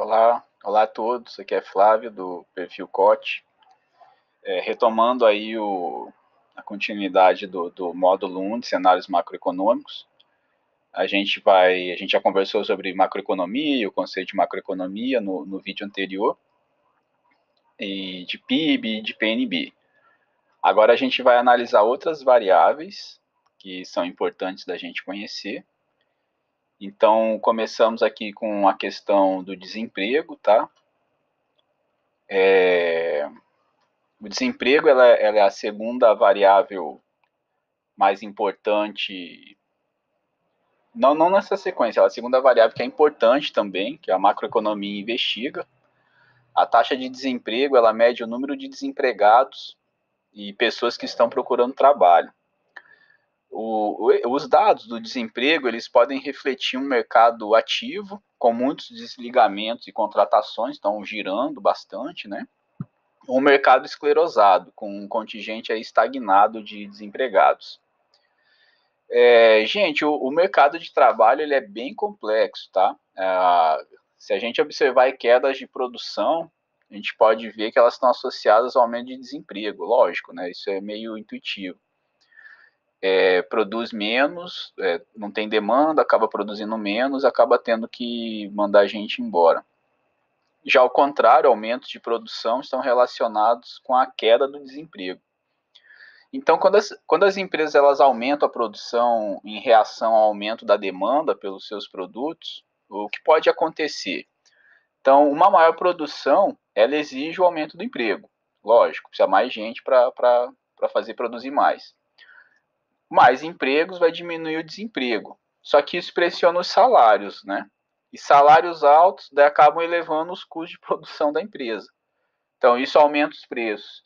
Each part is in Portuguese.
Olá a todos, aqui é Flávio do perfil COT. Retomando aí a continuidade do módulo 1 de cenários macroeconômicos, a gente já conversou sobre macroeconomia, o conceito de macroeconomia no vídeo anterior, e de PIB e de PNB. Agora a gente vai analisar outras variáveis que são importantes da gente conhecer. Então, começamos aqui com a questão do desemprego, tá? O desemprego ela é a segunda variável mais importante, não nessa sequência, ela é a segunda variável que é importante também, que a macroeconomia investiga. A taxa de desemprego ela mede o número de desempregados e pessoas que estão procurando trabalho. Os dados do desemprego eles podem refletir um mercado ativo, com muitos desligamentos e contratações, estão girando bastante, né? Um mercado esclerosado, com um contingente aí estagnado de desempregados. Gente, o mercado de trabalho ele é bem complexo, tá? Se a gente observar quedas de produção, a gente pode ver que elas estão associadas ao aumento de desemprego, lógico, né? Isso é meio intuitivo. Produz menos, não tem demanda, acaba produzindo menos, acaba tendo que mandar a gente embora. Já ao contrário, aumentos de produção estão relacionados com a queda do desemprego. Então, quando as empresas elas aumentam a produção em reação ao aumento da demanda pelos seus produtos, o que pode acontecer? Então, uma maior produção, ela exige o aumento do emprego. Lógico, precisa mais gente para fazer produzir mais. Mais empregos vai diminuir o desemprego. Só que isso pressiona os salários, né? E salários altos daí acabam elevando os custos de produção da empresa. Então, isso aumenta os preços.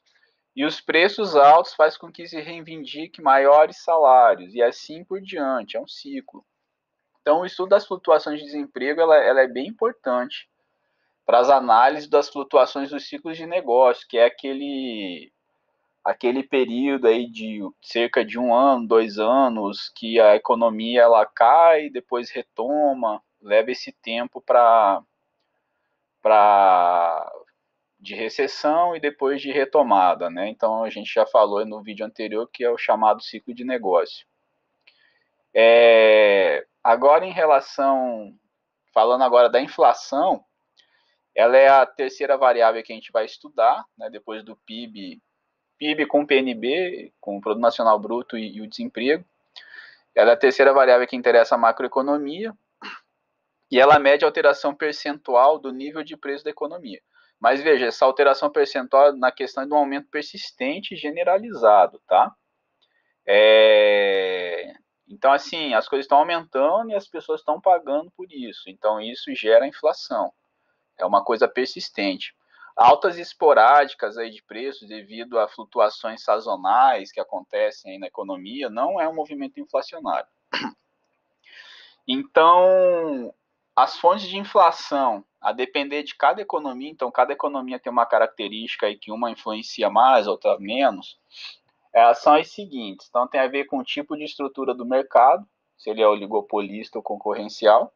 E os preços altos faz com que se reivindique maiores salários e assim por diante, é um ciclo. Então, o estudo das flutuações de desemprego ela é bem importante para as análises das flutuações dos ciclos de negócio, que é aquele período aí de cerca de 1 ano, 2 anos, que a economia ela cai, depois retoma, leva esse tempo de recessão e depois de retomada, né? Então a gente já falou no vídeo anterior que é o chamado ciclo de negócio. Agora falando agora da inflação, ela é a terceira variável que a gente vai estudar, né? Depois do PIB com PNB, com o Produto Nacional Bruto e o desemprego. Ela é a terceira variável que interessa a macroeconomia e ela mede a alteração percentual do nível de preço da economia. Mas veja, essa alteração percentual na questão de um aumento persistente e generalizado, tá? Então, assim, as coisas estão aumentando e as pessoas estão pagando por isso. Então, isso gera inflação. É uma coisa persistente. Altas esporádicas aí de preços devido a flutuações sazonais que acontecem aí na economia não é um movimento inflacionário. Então, as fontes de inflação, a depender de cada economia, então cada economia tem uma característica aí que uma influencia mais, outra menos, são as seguintes. Então, tem a ver com o tipo de estrutura do mercado, se ele é oligopolista ou concorrencial.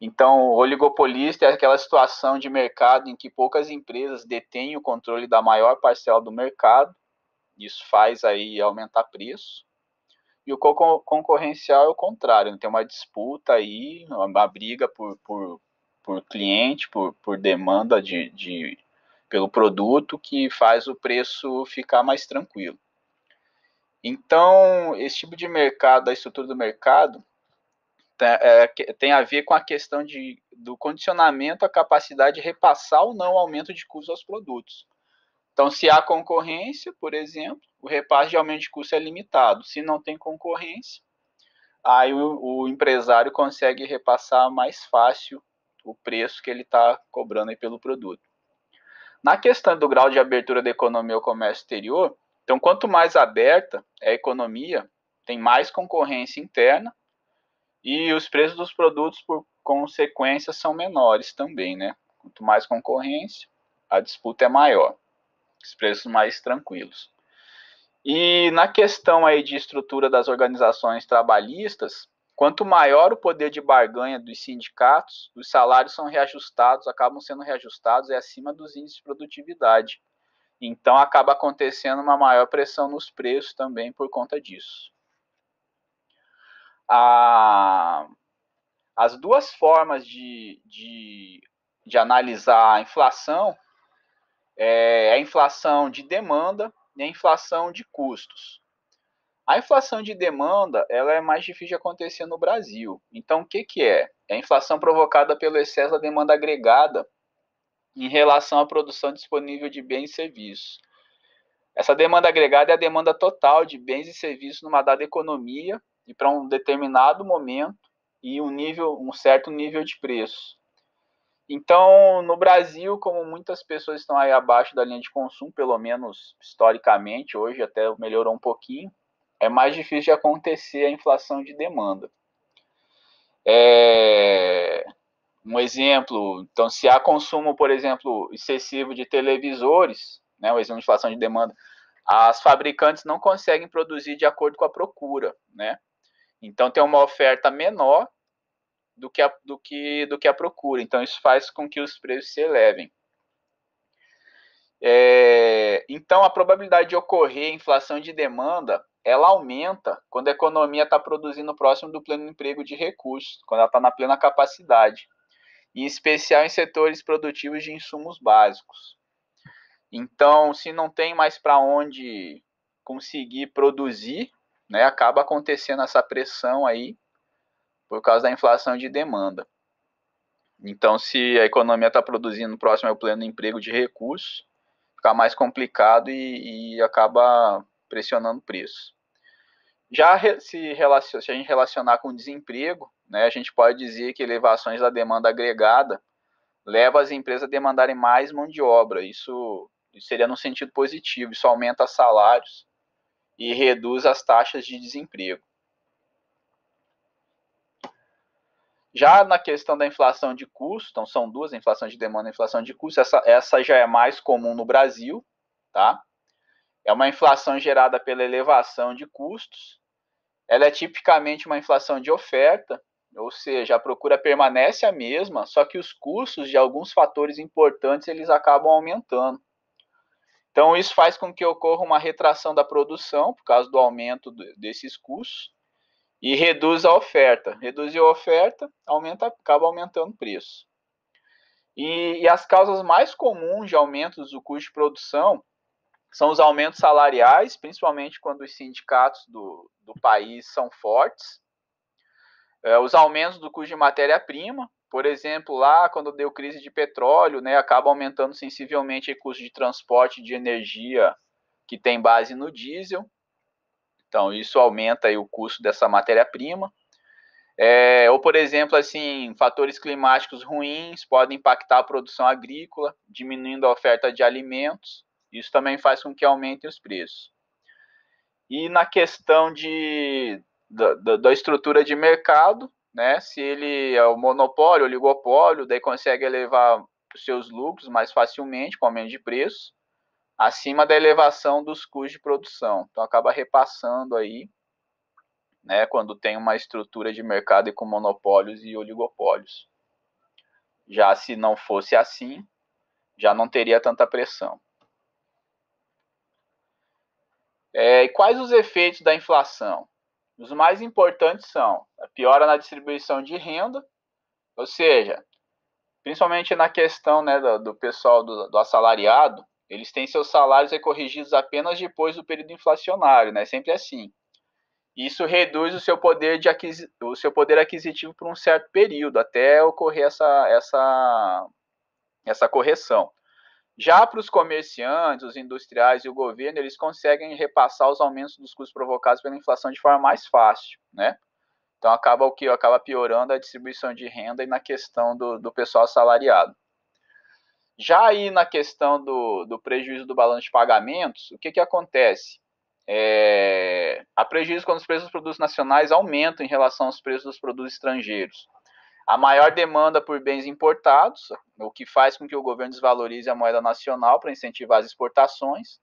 Então, o oligopolista é aquela situação de mercado em que poucas empresas detêm o controle da maior parcela do mercado. Isso faz aí aumentar preço. E o concorrencial é o contrário, tem uma disputa aí, uma briga por cliente, por demanda pelo produto que faz o preço ficar mais tranquilo. Então, esse tipo de mercado, a estrutura do mercado, tem a ver com a questão do condicionamento à capacidade de repassar ou não o aumento de custos aos produtos. Então, se há concorrência, por exemplo, o repasse de aumento de custo é limitado. Se não tem concorrência, aí o empresário consegue repassar mais fácil o preço que ele está cobrando aí pelo produto. Na questão do grau de abertura da economia ao comércio exterior, então, quanto mais aberta é a economia, tem mais concorrência interna e os preços dos produtos, por consequência, são menores também, né? Quanto mais concorrência, a disputa é maior, os preços mais tranquilos. E na questão aí de estrutura das organizações trabalhistas, Quanto maior o poder de barganha dos sindicatos, os salários são reajustados, acabam sendo reajustados acima dos índices de produtividade. Então, acaba acontecendo uma maior pressão nos preços também por conta disso. As duas formas de analisar a inflação é a inflação de demanda e a inflação de custos. A inflação de demanda ela é mais difícil de acontecer no Brasil. Então, o que é? É a inflação provocada pelo excesso da demanda agregada em relação à produção disponível de bens e serviços. Essa demanda agregada é a demanda total de bens e serviços numa dada economia e para um determinado momento e um certo nível de preço. Então, no Brasil, como muitas pessoas estão aí abaixo da linha de consumo, pelo menos historicamente, hoje até melhorou um pouquinho, é mais difícil de acontecer a inflação de demanda. Um exemplo, então, se há consumo, por exemplo, excessivo de televisores, né, o exemplo de inflação de demanda, as fabricantes não conseguem produzir de acordo com a procura, né? Então, tem uma oferta menor do que a procura. Então, isso faz com que os preços se elevem. Então, a probabilidade de ocorrer inflação de demanda, ela aumenta quando a economia está produzindo próximo do pleno emprego de recursos, quando ela está na plena capacidade, em especial em setores produtivos de insumos básicos. Então, se não tem mais para onde conseguir produzir, né, acaba acontecendo essa pressão aí por causa da inflação de demanda. Então, se a economia está produzindo próximo ao pleno emprego de recursos, fica mais complicado e acaba pressionando o preço. Já se a gente relacionar com o desemprego, né, a gente pode dizer que elevações da demanda agregada levam as empresas a demandarem mais mão de obra. Isso seria no sentido positivo, isso aumenta salários e reduz as taxas de desemprego. Já na questão da inflação de custo, então são duas, a inflação de demanda e a inflação de custo, essa já é mais comum no Brasil, tá? É uma inflação gerada pela elevação de custos. Ela é tipicamente uma inflação de oferta, ou seja, a procura permanece a mesma, só que os custos de alguns fatores importantes eles acabam aumentando. Então, isso faz com que ocorra uma retração da produção, por causa do aumento desses custos, e reduz a oferta. Reduzir a oferta, acaba aumentando o preço. E as causas mais comuns de aumentos do custo de produção são os aumentos salariais, principalmente quando os sindicatos do país são fortes. Os aumentos do custo de matéria-prima, por exemplo, lá quando deu crise de petróleo, né, acaba aumentando sensivelmente o custo de transporte de energia que tem base no diesel. Então, isso aumenta aí o custo dessa matéria-prima. Ou, por exemplo, assim, fatores climáticos ruins podem impactar a produção agrícola, diminuindo a oferta de alimentos. Isso também faz com que aumentem os preços. E na questão da estrutura de mercado, né, se ele é o monopólio, o oligopólio, daí consegue elevar os seus lucros mais facilmente, com aumento de preço, acima da elevação dos custos de produção. Então, acaba repassando aí, né, quando tem uma estrutura de mercado com monopólios e oligopólios. Já se não fosse assim, já não teria tanta pressão. E quais os efeitos da inflação? Os mais importantes são a piora na distribuição de renda, ou seja, principalmente na questão, né, do pessoal do assalariado, eles têm seus salários corrigidos apenas depois do período inflacionário, né? Sempre assim. Isso reduz o seu poder aquisitivo por um certo período, até ocorrer essa correção. Já para os comerciantes, os industriais e o governo, eles conseguem repassar os aumentos dos custos provocados pela inflação de forma mais fácil, né? Então acaba piorando a distribuição de renda e na questão do pessoal assalariado. Já aí na questão do prejuízo do balanço de pagamentos, o que acontece? Há prejuízo quando os preços dos produtos nacionais aumentam em relação aos preços dos produtos estrangeiros. A maior demanda por bens importados, o que faz com que o governo desvalorize a moeda nacional para incentivar as exportações,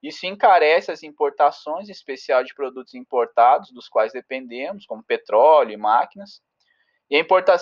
Isso encarece as importações, em especial de produtos importados, dos quais dependemos, como petróleo e máquinas, e a importação